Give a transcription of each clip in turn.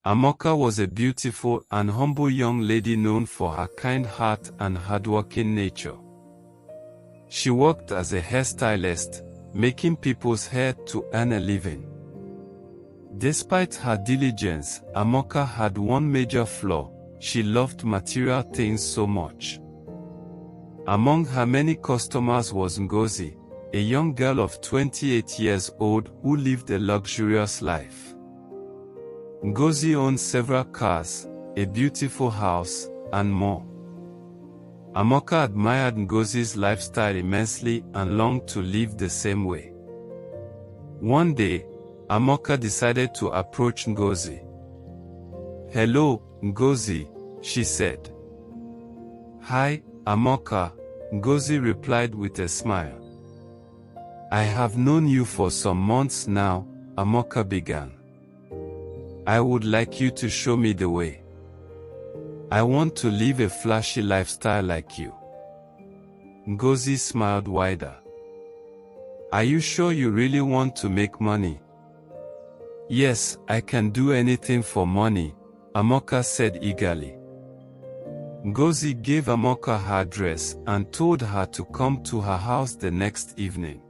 Amoka was a beautiful and humble young lady known for her kind heart and hardworking nature. She worked as a hairstylist, making people's hair to earn a living. Despite her diligence, Amoka had one major flaw: she loved material things so much. Among her many customers was Ngozi, a young girl of 28 years old who lived a luxurious life. Ngozi owned several cars, a beautiful house, and more. Amoka admired Ngozi's lifestyle immensely and longed to live the same way. One day, Amoka decided to approach Ngozi. "Hello, Ngozi," she said. "Hi, Amoka," Ngozi replied with a smile. "I have known you for some months now," Amoka began. "I would like you to show me the way. I want to live a flashy lifestyle like you." Ngozi smiled wider. "Are you sure you really want to make money?" "Yes, I can do anything for money," Amoka said eagerly. Ngozi gave Amoka her address and told her to come to her house the next evening.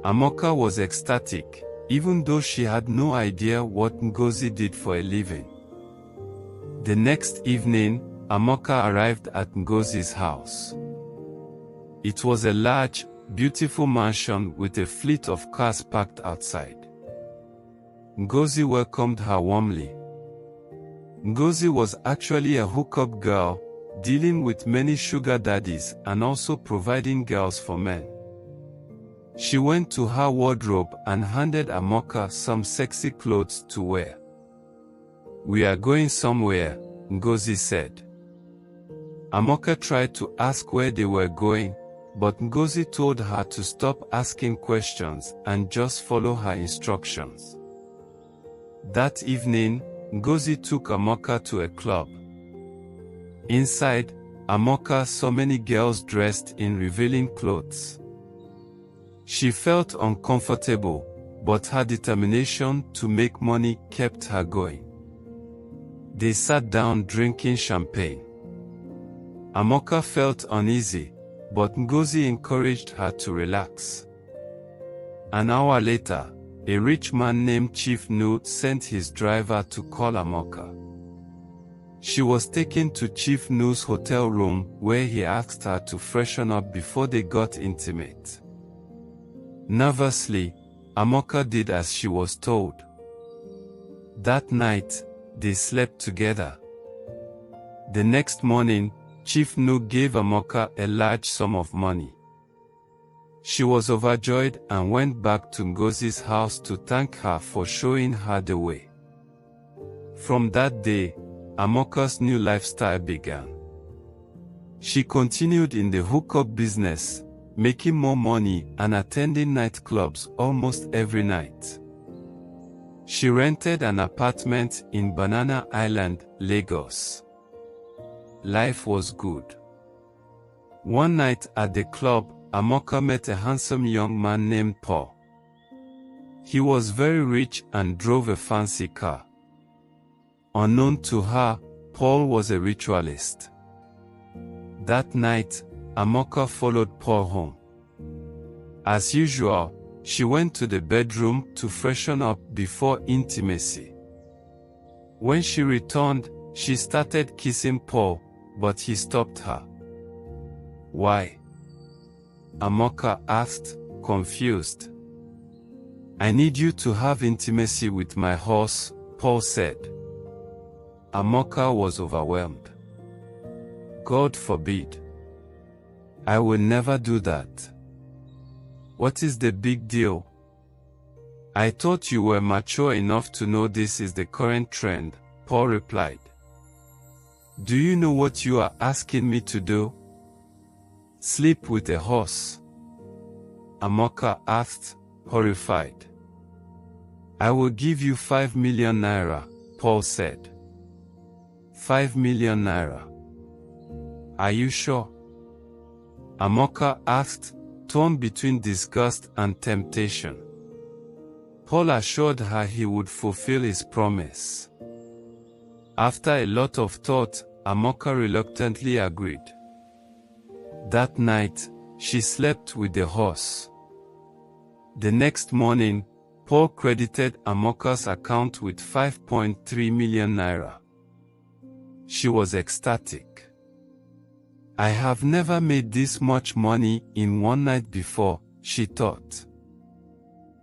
Amoka was ecstatic, even though she had no idea what Ngozi did for a living. The next evening, Amoka arrived at Ngozi's house. It was a large, beautiful mansion with a fleet of cars parked outside. Ngozi welcomed her warmly. Ngozi was actually a hookup girl, dealing with many sugar daddies and also providing girls for men. She went to her wardrobe and handed Amoka some sexy clothes to wear. "We are going somewhere," Ngozi said. Amoka tried to ask where they were going, but Ngozi told her to stop asking questions and just follow her instructions. That evening, Ngozi took Amoka to a club. Inside, Amoka saw many girls dressed in revealing clothes. She felt uncomfortable, but her determination to make money kept her going. They sat down drinking champagne. Amoka felt uneasy, but Ngozi encouraged her to relax. An hour later, a rich man named Chief Nu sent his driver to call Amoka. She was taken to Chief Nu's hotel room, where he asked her to freshen up before they got intimate. Nervously, Amoka did as she was told. That night, they slept together. The next morning, Chief Nu gave Amoka a large sum of money. She was overjoyed and went back to Ngozi's house to thank her for showing her the way. From that day, Amoka's new lifestyle began. She continued in the hookup business, making more money and attending nightclubs almost every night. She rented an apartment in Banana Island, Lagos. Life was good. One night at the club, Amoka met a handsome young man named Paul. He was very rich and drove a fancy car. Unknown to her, Paul was a ritualist. That night, Amoka followed Paul home. As usual, she went to the bedroom to freshen up before intimacy. When she returned, she started kissing Paul, but he stopped her. "Why?" Amoka asked, confused. "I need you to have intimacy with my horse," Paul said. Amoka was overwhelmed. "God forbid. I will never do that." "What is the big deal? I thought you were mature enough to know this is the current trend," Paul replied. "Do you know what you are asking me to do? Sleep with a horse?" Amoka asked, horrified. "I will give you 5 million naira, Paul said. 5 million naira. Are you sure?" Amoka asked, torn between disgust and temptation. Paul assured her he would fulfill his promise. After a lot of thought, Amoka reluctantly agreed. That night, she slept with the horse. The next morning, Paul credited Amoka's account with 5.3 million naira. She was ecstatic. I have never made this much money in one night before, she thought.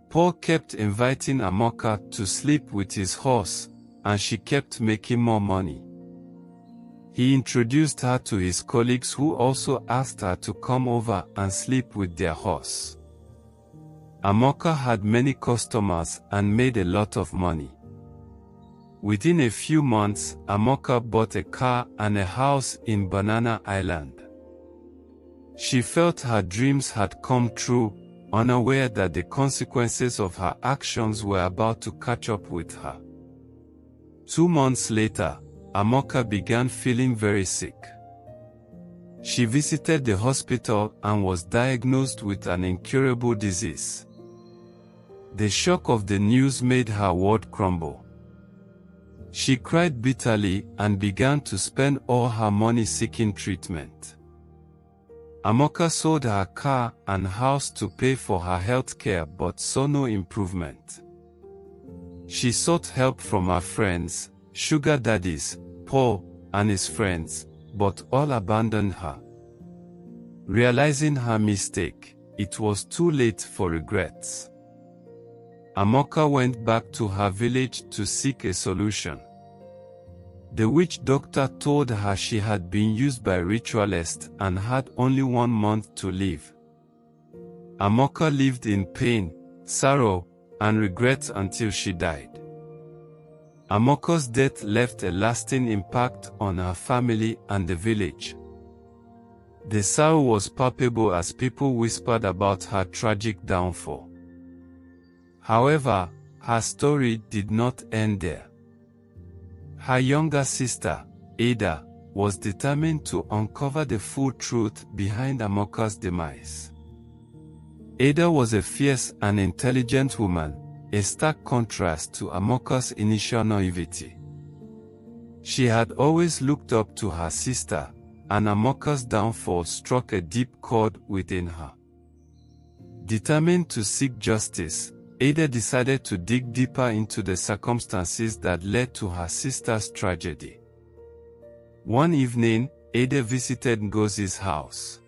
Paul kept inviting Amoka to sleep with his horse, and she kept making more money. He introduced her to his colleagues who also asked her to come over and sleep with their horse. Amoka had many customers and made a lot of money. Within a few months, Amoka bought a car and a house in Banana Island. She felt her dreams had come true, unaware that the consequences of her actions were about to catch up with her. 2 months later, Amoka began feeling very sick. She visited the hospital and was diagnosed with an incurable disease. The shock of the news made her world crumble. She cried bitterly and began to spend all her money seeking treatment. Amoka sold her car and house to pay for her health care but saw no improvement. She sought help from her friends, sugar daddies, Paul, and his friends, but all abandoned her. Realizing her mistake, it was too late for regrets. Amoka went back to her village to seek a solution. The witch doctor told her she had been used by ritualists and had only 1 month to live. Amoka lived in pain, sorrow, and regret until she died. Amoka's death left a lasting impact on her family and the village. The sorrow was palpable as people whispered about her tragic downfall. However, her story did not end there. Her younger sister, Ada, was determined to uncover the full truth behind Amoka's demise. Ada was a fierce and intelligent woman, a stark contrast to Amoka's initial naivety. She had always looked up to her sister, and Amoka's downfall struck a deep chord within her. Determined to seek justice, Ada decided to dig deeper into the circumstances that led to her sister's tragedy. One evening, Ada visited Ngozi's house.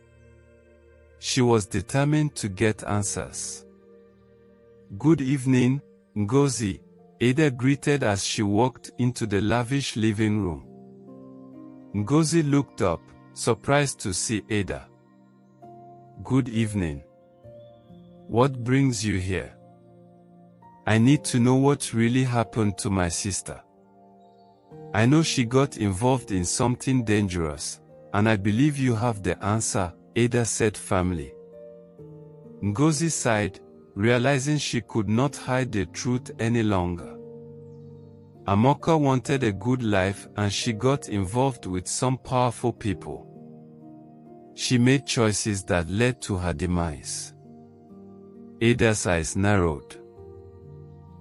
She was determined to get answers. "Good evening, Ngozi," Ada greeted as she walked into the lavish living room. Ngozi looked up, surprised to see Ada. "Good evening. What brings you here? I need to know what really happened to my sister. I know she got involved in something dangerous, and I believe you have the answer," Ada said firmly. Ngozi sighed, realizing she could not hide the truth any longer. Amoka wanted a good life and she got involved with some powerful people. She made choices that led to her demise. Ada's eyes narrowed.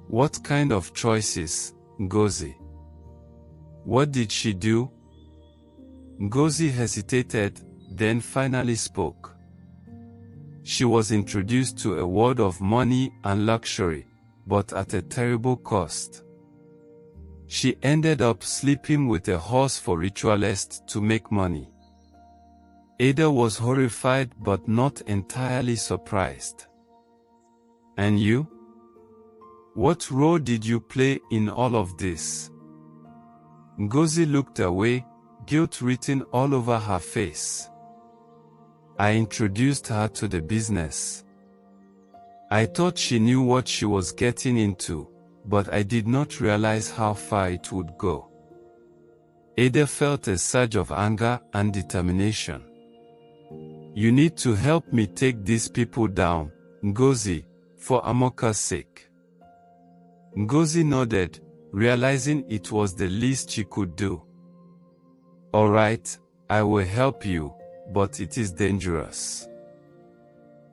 "What kind of choices, Ngozi? What did she do?" Ngozi hesitated, then finally spoke. She was introduced to a world of money and luxury, but at a terrible cost. She ended up sleeping with a horse for ritualists to make money. Ada was horrified but not entirely surprised. "And you? What role did you play in all of this?" Ngozi looked away, guilt written all over her face. "I introduced her to the business. I thought she knew what she was getting into, but I did not realize how far it would go." Ada felt a surge of anger and determination. "You need to help me take these people down, Ngozi, for Amoka's sake." Ngozi nodded, realizing it was the least she could do. "All right, I will help you, but it is dangerous.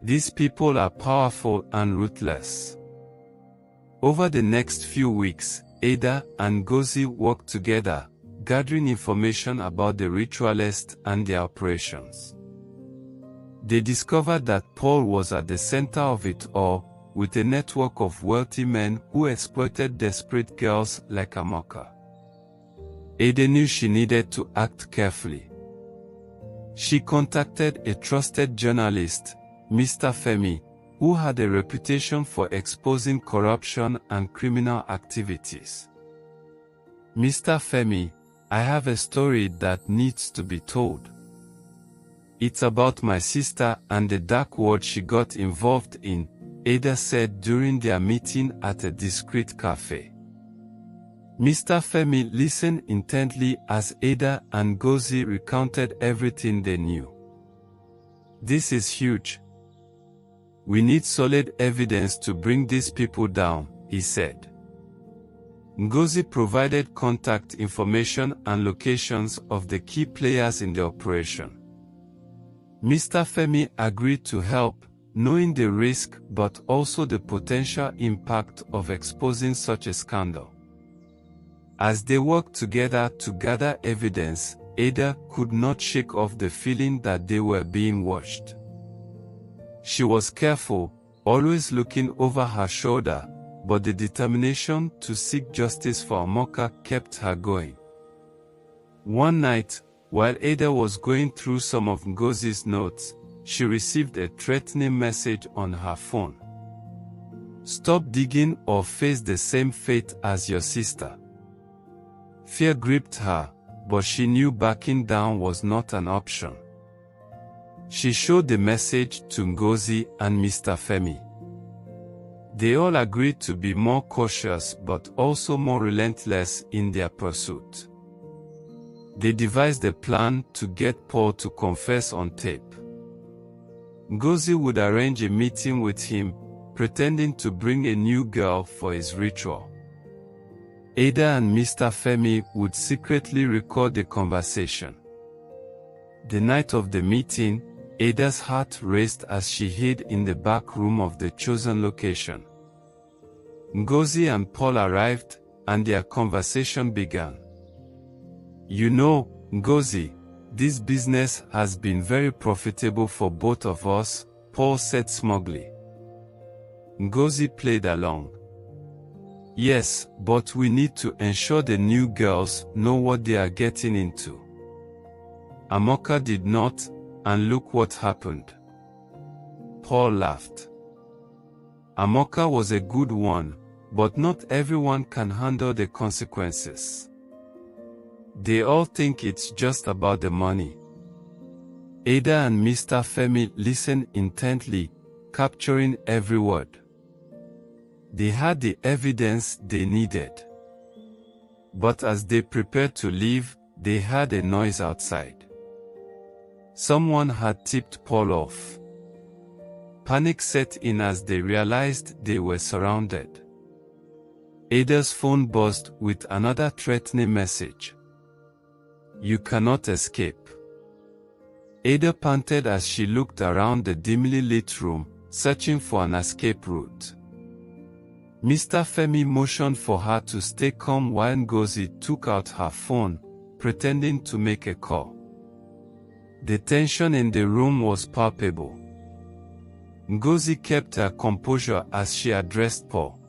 These people are powerful and ruthless." Over the next few weeks, Ada and Ngozi worked together, gathering information about the ritualists and their operations. They discovered that Paul was at the center of it all, with a network of wealthy men who exploited desperate girls like Amoka. Ada knew she needed to act carefully. She contacted a trusted journalist, Mr. Femi, who had a reputation for exposing corruption and criminal activities. Mr. Femi, I have a story that needs to be told. It's about my sister and the dark world she got involved in, Ada said during their meeting at a discreet cafe. Mr. Femi listened intently as Ada and Ngozi recounted everything they knew. This is huge. We need solid evidence to bring these people down, he said. Ngozi provided contact information and locations of the key players in the operation. Mr. Femi agreed to help, knowing the risk but also the potential impact of exposing such a scandal. As they worked together to gather evidence, Ada could not shake off the feeling that they were being watched. She was careful, always looking over her shoulder, but the determination to seek justice for Amoka kept her going. One night, while Ada was going through some of Ngozi's notes, she received a threatening message on her phone. Stop digging or face the same fate as your sister. Fear gripped her, but she knew backing down was not an option. She showed the message to Ngozi and Mr. Femi. They all agreed to be more cautious but also more relentless in their pursuit. They devised a plan to get Paul to confess on tape. Ngozi would arrange a meeting with him, pretending to bring a new girl for his ritual. Ada and Mr. Femi would secretly record the conversation. The night of the meeting, Ada's heart raced as she hid in the back room of the chosen location. Ngozi and Paul arrived, and their conversation began. You know, Ngozi, this business has been very profitable for both of us, Paul said smugly. Ngozi played along. Yes, but we need to ensure the new girls know what they are getting into. Amoka did not, and look what happened. Paul laughed. Amoka was a good one, but not everyone can handle the consequences. They all think it's just about the money. Ada and Mr. Femi listened intently, capturing every word. They had the evidence they needed. But as they prepared to leave, they heard a noise outside. Someone had tipped Paul off. Panic set in as they realized they were surrounded. Ada's phone buzzed with another threatening message. You cannot escape. Ada panted as she looked around the dimly lit room, searching for an escape route. Mr. Femi motioned for her to stay calm while Ngozi took out her phone, pretending to make a call. The tension in the room was palpable. Ngozi kept her composure as she addressed Paul.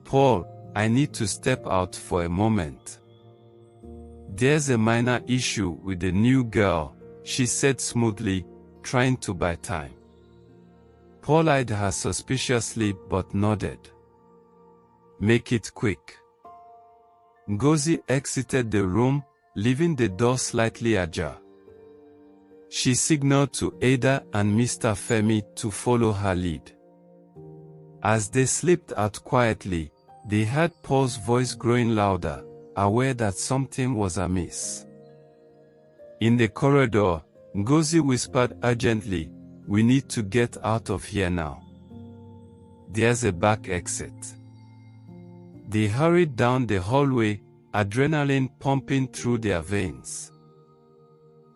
Paul, I need to step out for a moment. There's a minor issue with the new girl, she said smoothly, trying to buy time. Paul eyed her suspiciously but nodded. Make it quick. Ngozi exited the room, leaving the door slightly ajar. She signaled to Ada and Mr. Femi to follow her lead. As they slipped out quietly, they heard Paul's voice growing louder, aware that something was amiss. In the corridor, Ngozi whispered urgently, we need to get out of here now. There's a back exit. They hurried down the hallway, adrenaline pumping through their veins.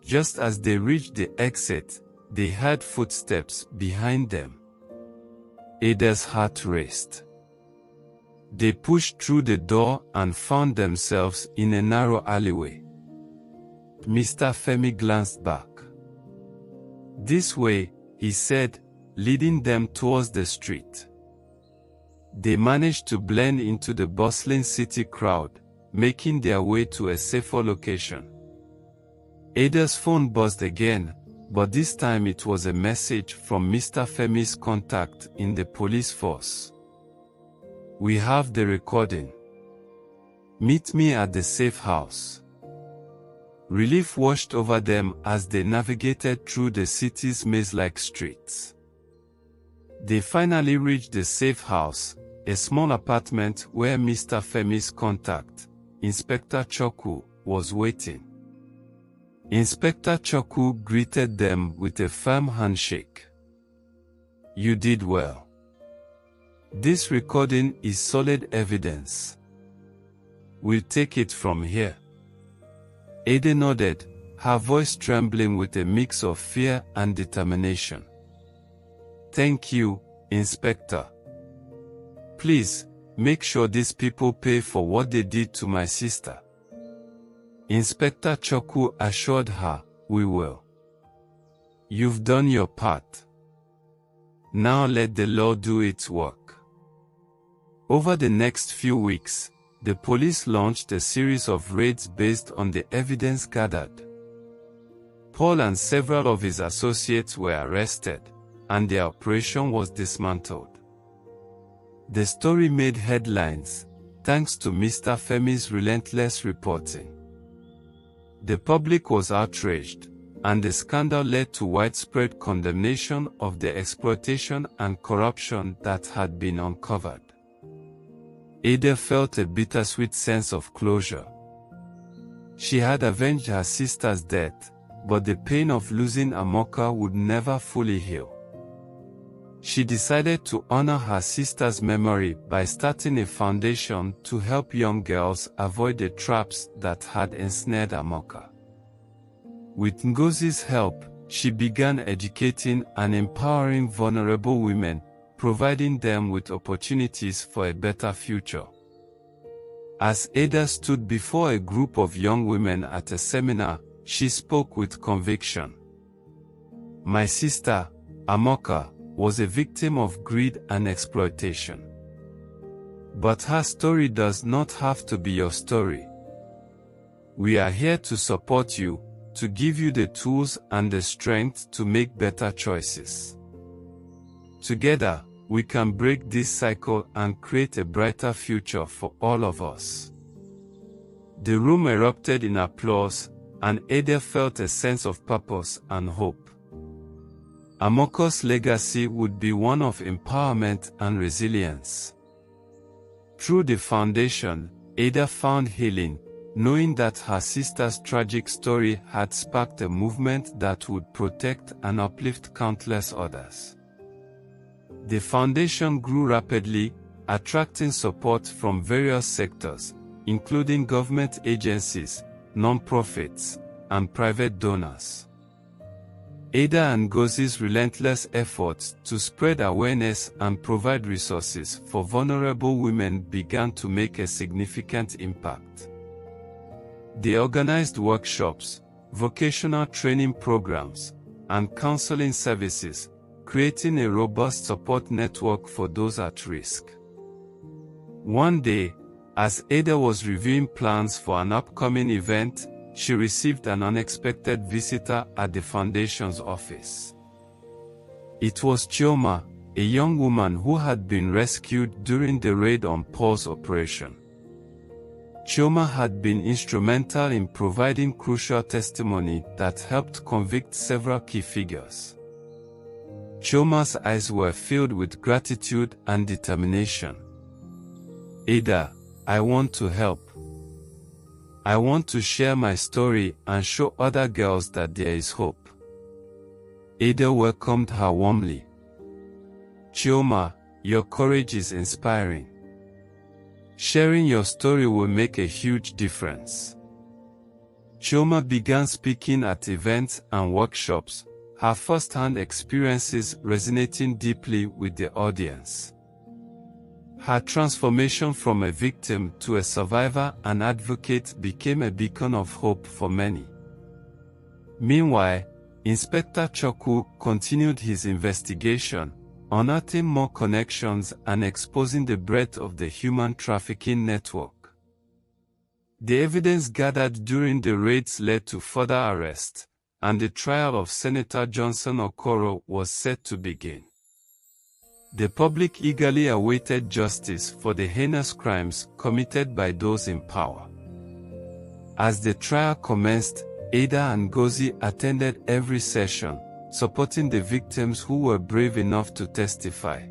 Just as they reached the exit, they heard footsteps behind them. Ada's heart raced. They pushed through the door and found themselves in a narrow alleyway. Mr. Femi glanced back. "This way," he said, leading them towards the street. They managed to blend into the bustling city crowd, making their way to a safer location. Ada's phone buzzed again, but this time it was a message from Mr. Femi's contact in the police force. "We have the recording. Meet me at the safe house." Relief washed over them as they navigated through the city's maze-like streets. They finally reached the safe house, a small apartment where Mr. Femi's contact, Inspector Choku, was waiting. Inspector Choku greeted them with a firm handshake. "You did well. This recording is solid evidence. We'll take it from here." Ada nodded, her voice trembling with a mix of fear and determination. "Thank you, Inspector. Please, make sure these people pay for what they did to my sister." Inspector Choku assured her, "We will. You've done your part. Now let the law do its work." Over the next few weeks, the police launched a series of raids based on the evidence gathered. Paul and several of his associates were arrested, and their operation was dismantled. The story made headlines, thanks to Mr. Femi's relentless reporting. The public was outraged, and the scandal led to widespread condemnation of the exploitation and corruption that had been uncovered. Ada felt a bittersweet sense of closure. She had avenged her sister's death, but the pain of losing Amoka would never fully heal. She decided to honor her sister's memory by starting a foundation to help young girls avoid the traps that had ensnared Amoka. With Ngozi's help, she began educating and empowering vulnerable women, providing them with opportunities for a better future. As Ada stood before a group of young women at a seminar, she spoke with conviction. "My sister, Amoka, was a victim of greed and exploitation. But her story does not have to be your story. We are here to support you, to give you the tools and the strength to make better choices. Together, we can break this cycle and create a brighter future for all of us." The room erupted in applause, and Ada felt a sense of purpose and hope. Amoka's legacy would be one of empowerment and resilience. Through the foundation, Ada found healing, knowing that her sister's tragic story had sparked a movement that would protect and uplift countless others. The foundation grew rapidly, attracting support from various sectors, including government agencies, non-profits, and private donors. Ada and Ngozi's relentless efforts to spread awareness and provide resources for vulnerable women began to make a significant impact. They organized workshops, vocational training programs, and counseling services, creating a robust support network for those at risk. One day, as Ada was reviewing plans for an upcoming event, she received an unexpected visitor at the foundation's office. It was Chioma, a young woman who had been rescued during the raid on Paul's operation. Chioma had been instrumental in providing crucial testimony that helped convict several key figures. Chioma's eyes were filled with gratitude and determination. "Ada, I want to help. I want to share my story and show other girls that there is hope." Ada welcomed her warmly. "Chioma, your courage is inspiring. Sharing your story will make a huge difference." Chioma began speaking at events and workshops, her first-hand experiences resonating deeply with the audience. Her transformation from a victim to a survivor and advocate became a beacon of hope for many. Meanwhile, Inspector Chukwu continued his investigation, unearthing more connections and exposing the breadth of the human trafficking network. The evidence gathered during the raids led to further arrests, and the trial of Senator Johnson Okoro was set to begin. The public eagerly awaited justice for the heinous crimes committed by those in power. As the trial commenced, Ada and Ngozi attended every session, supporting the victims who were brave enough to testify.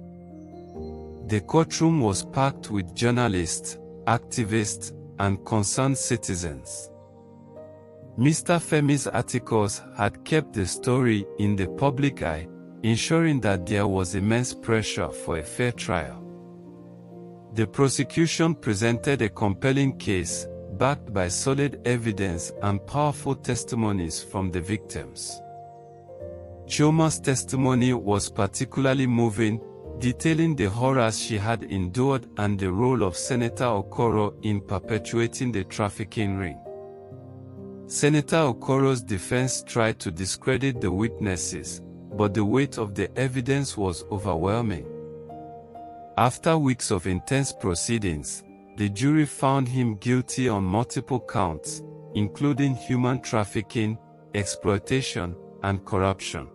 The courtroom was packed with journalists, activists, and concerned citizens. Mr. Femi's articles had kept the story in the public eye, ensuring that there was immense pressure for a fair trial. The prosecution presented a compelling case, backed by solid evidence and powerful testimonies from the victims. Chioma's testimony was particularly moving, detailing the horrors she had endured and the role of Senator Okoro in perpetuating the trafficking ring. Senator Okoro's defense tried to discredit the witnesses, but the weight of the evidence was overwhelming. After weeks of intense proceedings, the jury found him guilty on multiple counts, including human trafficking, exploitation, and corruption.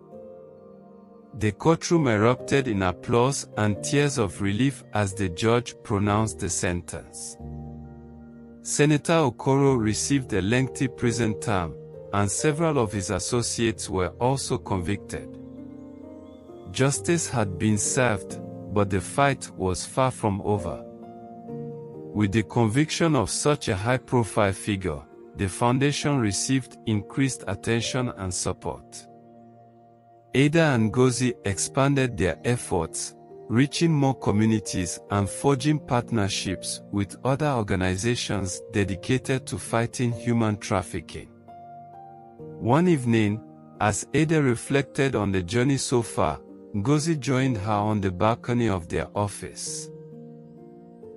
The courtroom erupted in applause and tears of relief as the judge pronounced the sentence. Senator Okoro received a lengthy prison term, and several of his associates were also convicted. Justice had been served, but the fight was far from over. With the conviction of such a high-profile figure, the foundation received increased attention and support. Ada and Ngozi expanded their efforts, reaching more communities and forging partnerships with other organizations dedicated to fighting human trafficking. One evening, as Ada reflected on the journey so far, Ngozi joined her on the balcony of their office.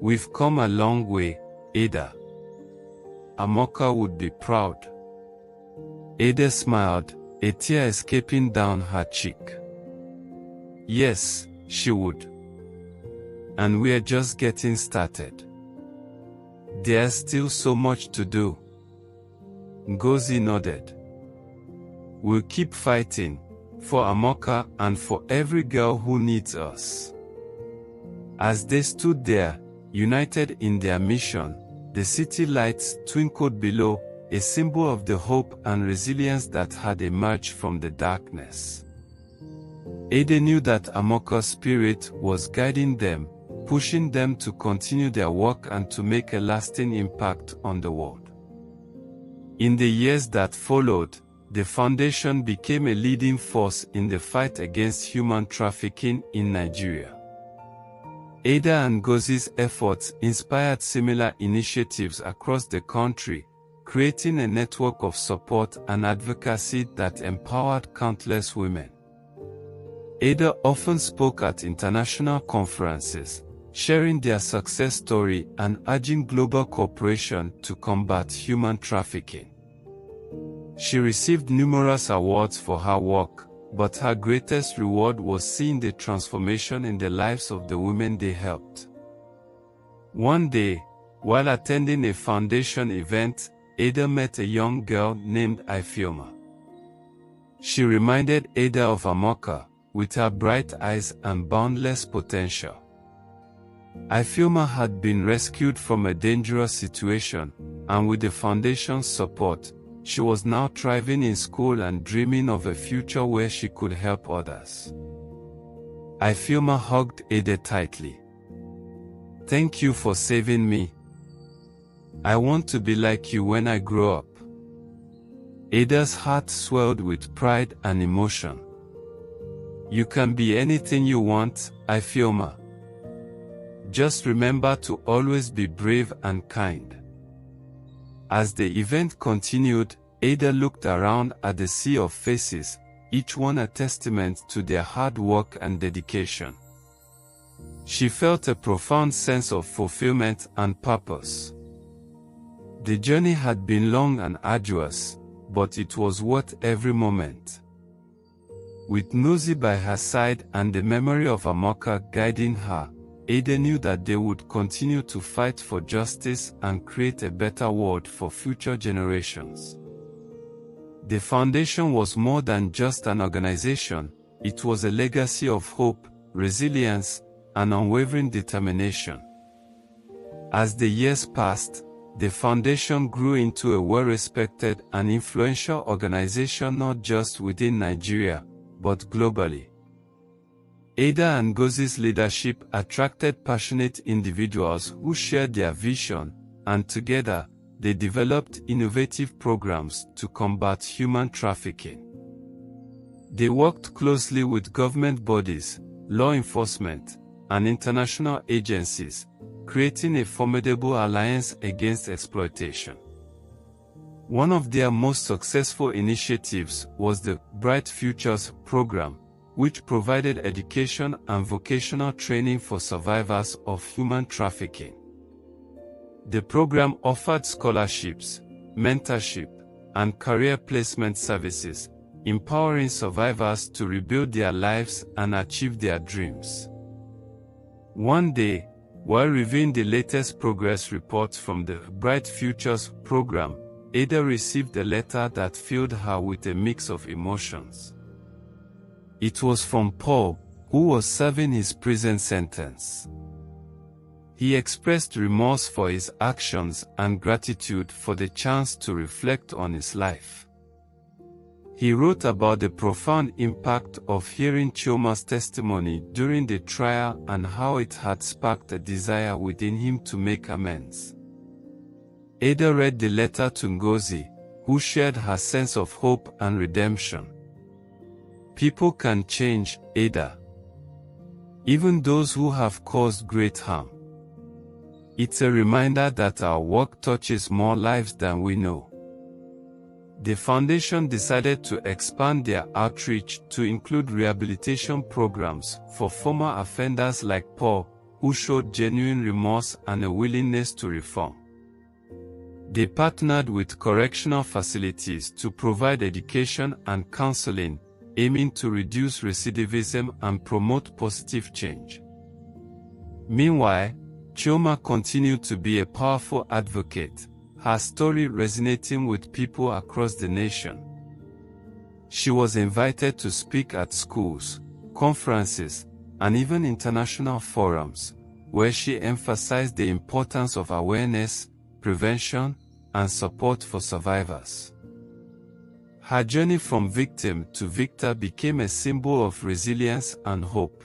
"We've come a long way, Ada. Amoka would be proud." Ada smiled, a tear escaping down her cheek. "Yes, she would. And we're just getting started. There's still so much to do." Ngozi nodded. "We'll keep fighting, for Amoka and for every girl who needs us." As they stood there, united in their mission, the city lights twinkled below, a symbol of the hope and resilience that had emerged from the darkness. Ada knew that Amoka's spirit was guiding them, pushing them to continue their work and to make a lasting impact on the world. In the years that followed, the foundation became a leading force in the fight against human trafficking in Nigeria. Ada and Ngozi's efforts inspired similar initiatives across the country, creating a network of support and advocacy that empowered countless women. Ada often spoke at international conferences, sharing their success story and urging global cooperation to combat human trafficking. She received numerous awards for her work, but her greatest reward was seeing the transformation in the lives of the women they helped. One day, while attending a foundation event, Ada met a young girl named Ifeoma. She reminded Ada of Amoka, with her bright eyes and boundless potential. Ifeoma had been rescued from a dangerous situation, and with the foundation's support, she was now thriving in school and dreaming of a future where she could help others. Ifeoma hugged Ada tightly. "Thank you for saving me. I want to be like you when I grow up." Ada's heart swelled with pride and emotion. "You can be anything you want, Ifeoma. Just remember to always be brave and kind." As the event continued, Ada looked around at the sea of faces, each one a testament to their hard work and dedication. She felt a profound sense of fulfillment and purpose. The journey had been long and arduous, but it was worth every moment. With Nosy by her side and the memory of Amaka guiding her, Ada knew that they would continue to fight for justice and create a better world for future generations. The foundation was more than just an organization, it was a legacy of hope, resilience, and unwavering determination. As the years passed, the foundation grew into a well-respected and influential organization not just within Nigeria, but globally. Ada and Ngozi's leadership attracted passionate individuals who shared their vision, and together, they developed innovative programs to combat human trafficking. They worked closely with government bodies, law enforcement, and international agencies, creating a formidable alliance against exploitation. One of their most successful initiatives was the Bright Futures program, which provided education and vocational training for survivors of human trafficking. The program offered scholarships, mentorship, and career placement services, empowering survivors to rebuild their lives and achieve their dreams. One day, while reviewing the latest progress reports from the Bright Futures program, Ada received a letter that filled her with a mix of emotions. It was from Paul, who was serving his prison sentence. He expressed remorse for his actions and gratitude for the chance to reflect on his life. He wrote about the profound impact of hearing Chioma's testimony during the trial and how it had sparked a desire within him to make amends. Ada read the letter to Ngozi, who shared her sense of hope and redemption. People can change, Ada. Even those who have caused great harm. It's a reminder that our work touches more lives than we know. The foundation decided to expand their outreach to include rehabilitation programs for former offenders like Paul, who showed genuine remorse and a willingness to reform. They partnered with correctional facilities to provide education and counseling, aiming to reduce recidivism and promote positive change. Meanwhile, Chioma continued to be a powerful advocate, her story resonating with people across the nation. She was invited to speak at schools, conferences, and even international forums, where she emphasized the importance of awareness, prevention, and support for survivors. Her journey from victim to victor became a symbol of resilience and hope.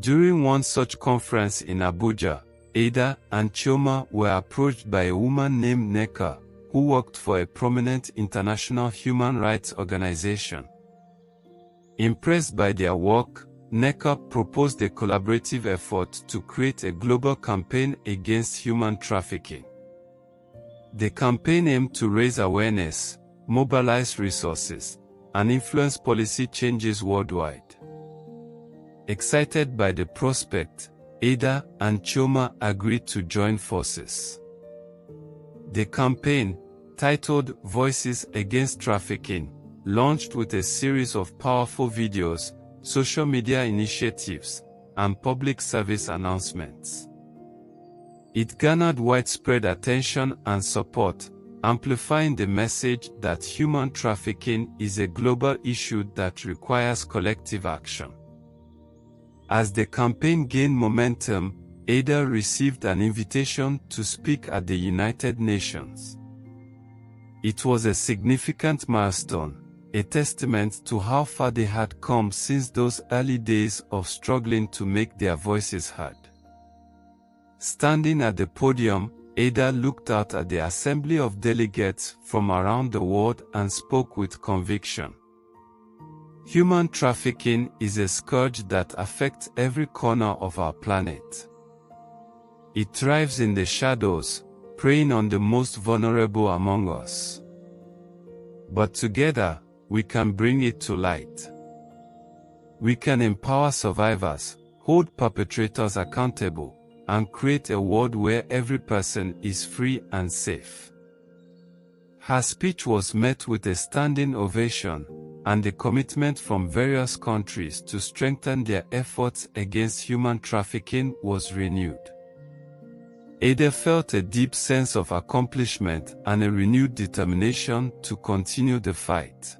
During one such conference in Abuja, Ada and Chioma were approached by a woman named Nneka, who worked for a prominent international human rights organization. Impressed by their work, Nneka proposed a collaborative effort to create a global campaign against human trafficking. The campaign aimed to raise awareness, mobilize resources, and influence policy changes worldwide. Excited by the prospect, Ada and Chioma agreed to join forces. The campaign, titled Voices Against Trafficking, launched with a series of powerful videos, social media initiatives, and public service announcements. It garnered widespread attention and support, amplifying the message that human trafficking is a global issue that requires collective action. As the campaign gained momentum, Ada received an invitation to speak at the United Nations. It was a significant milestone, a testament to how far they had come since those early days of struggling to make their voices heard. Standing at the podium, Ada looked out at the assembly of delegates from around the world and spoke with conviction. Human trafficking is a scourge that affects every corner of our planet. It thrives in the shadows, preying on the most vulnerable among us. But together, we can bring it to light. We can empower survivors, hold perpetrators accountable, and create a world where every person is free and safe. Her speech was met with a standing ovation, and a commitment from various countries to strengthen their efforts against human trafficking was renewed. Ada felt a deep sense of accomplishment and a renewed determination to continue the fight.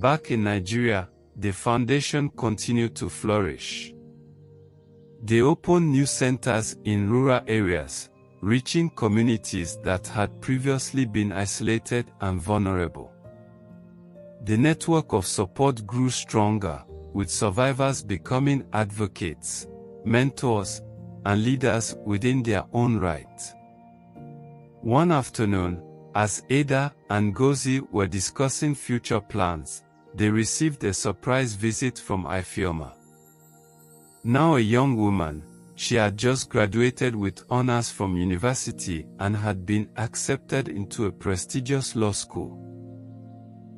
Back in Nigeria, the foundation continued to flourish. They opened new centers in rural areas, reaching communities that had previously been isolated and vulnerable. The network of support grew stronger, with survivors becoming advocates, mentors, and leaders within their own right. One afternoon, as Ada and Ngozi were discussing future plans, they received a surprise visit from Ifeoma. Now a young woman, she had just graduated with honors from university and had been accepted into a prestigious law school.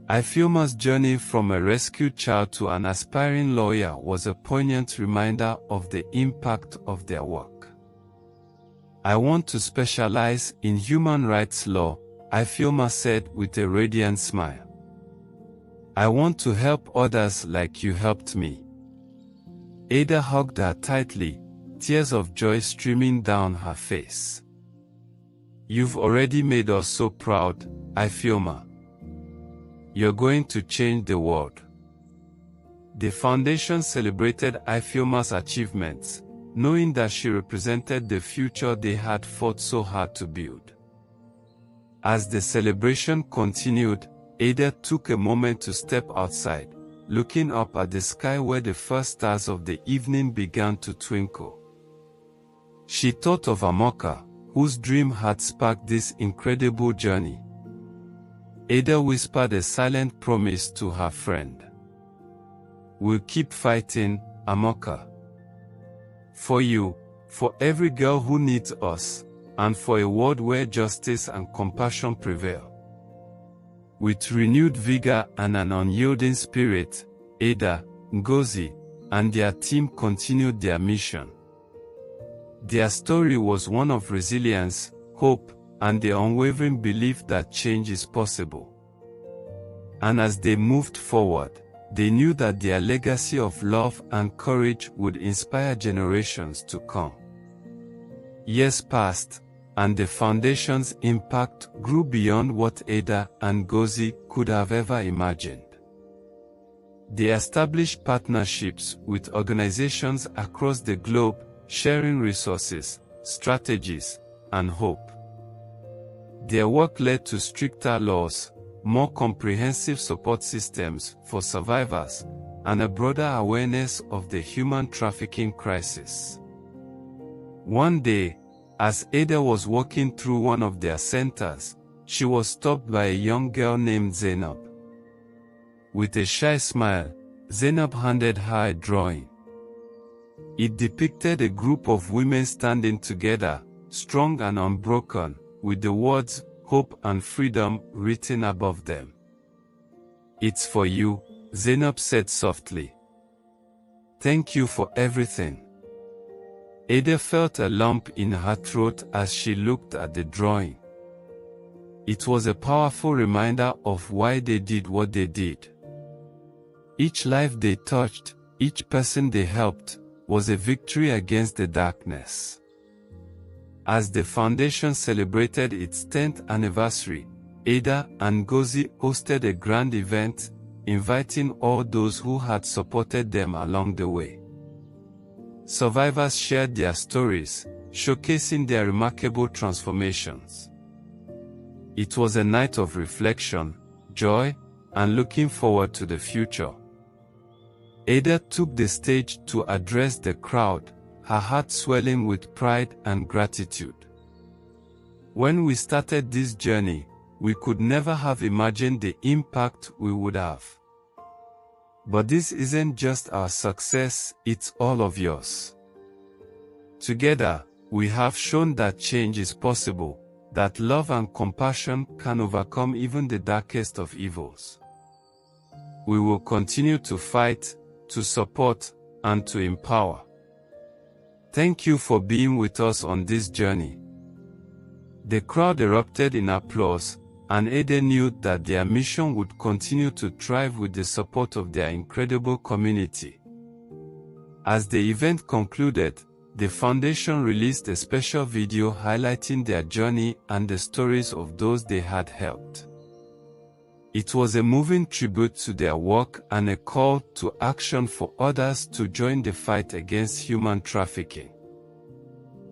Ifeoma's journey from a rescued child to an aspiring lawyer was a poignant reminder of the impact of their work. "I want to specialize in human rights law," Ifeoma said with a radiant smile. "I want to help others like you helped me." Ada hugged her tightly, tears of joy streaming down her face. "You've already made us so proud, Ifeoma. You're going to change the world." The foundation celebrated Ifeoma's achievements, knowing that she represented the future they had fought so hard to build. As the celebration continued, Ada took a moment to step outside, looking up at the sky where the first stars of the evening began to twinkle. She thought of Amoka, whose dream had sparked this incredible journey. Ada whispered a silent promise to her friend. "We'll keep fighting, Amoka. For you, for every girl who needs us, and for a world where justice and compassion prevail." With renewed vigor and an unyielding spirit, Ada, Ngozi, and their team continued their mission. Their story was one of resilience, hope, and the unwavering belief that change is possible. And as they moved forward, they knew that their legacy of love and courage would inspire generations to come. Years passed, and the foundation's impact grew beyond what Ada and Ngozi could have ever imagined. They established partnerships with organizations across the globe, sharing resources, strategies, and hope. Their work led to stricter laws, more comprehensive support systems for survivors, and a broader awareness of the human trafficking crisis. One day, as Ada was walking through one of their centers, she was stopped by a young girl named Zainab. With a shy smile, Zainab handed her a drawing. It depicted a group of women standing together, strong and unbroken, with the words, "Hope and Freedom," written above them. "It's for you," Zainab said softly. "Thank you for everything." Ada felt a lump in her throat as she looked at the drawing. It was a powerful reminder of why they did what they did. Each life they touched, each person they helped, was a victory against the darkness. As the foundation celebrated its 10th anniversary, Ada and Ngozi hosted a grand event, inviting all those who had supported them along the way. Survivors shared their stories, showcasing their remarkable transformations. It was a night of reflection, joy, and looking forward to the future. Ada took the stage to address the crowd, her heart swelling with pride and gratitude. "When we started this journey, we could never have imagined the impact we would have. But this isn't just our success, it's all of yours. Together, we have shown that change is possible, that love and compassion can overcome even the darkest of evils. We will continue to fight, to support, and to empower. Thank you for being with us on this journey. The crowd erupted in applause, and Ada knew that their mission would continue to thrive with the support of their incredible community. As the event concluded, the foundation released a special video highlighting their journey and the stories of those they had helped. It was a moving tribute to their work and a call to action for others to join the fight against human trafficking.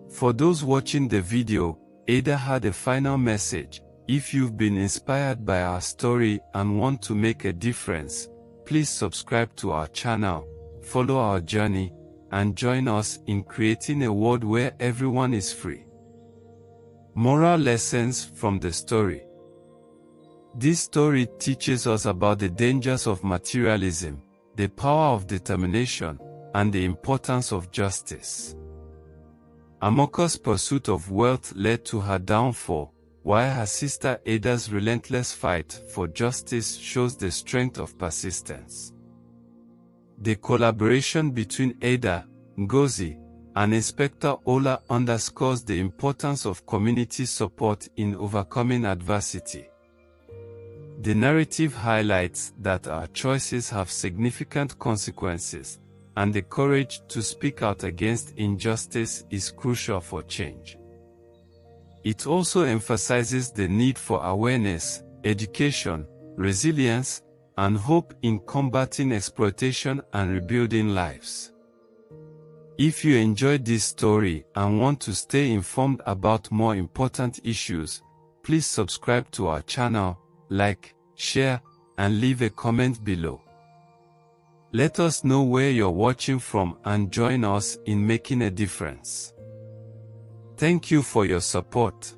For those watching the video, Ada had a final message. If you've been inspired by our story and want to make a difference, please subscribe to our channel, follow our journey, and join us in creating a world where everyone is free. Moral lessons from the story. This story teaches us about the dangers of materialism, the power of determination, and the importance of justice. Amoka's pursuit of wealth led to her downfall, while her sister Ada's relentless fight for justice shows the strength of persistence. The collaboration between Ada, Ngozi, and Inspector Ola underscores the importance of community support in overcoming adversity. The narrative highlights that our choices have significant consequences, and the courage to speak out against injustice is crucial for change. It also emphasizes the need for awareness, education, resilience, and hope in combating exploitation and rebuilding lives. If you enjoyed this story and want to stay informed about more important issues, please subscribe to our channel, like, share, and leave a comment below. Let us know where you're watching from and join us in making a difference. Thank you for your support.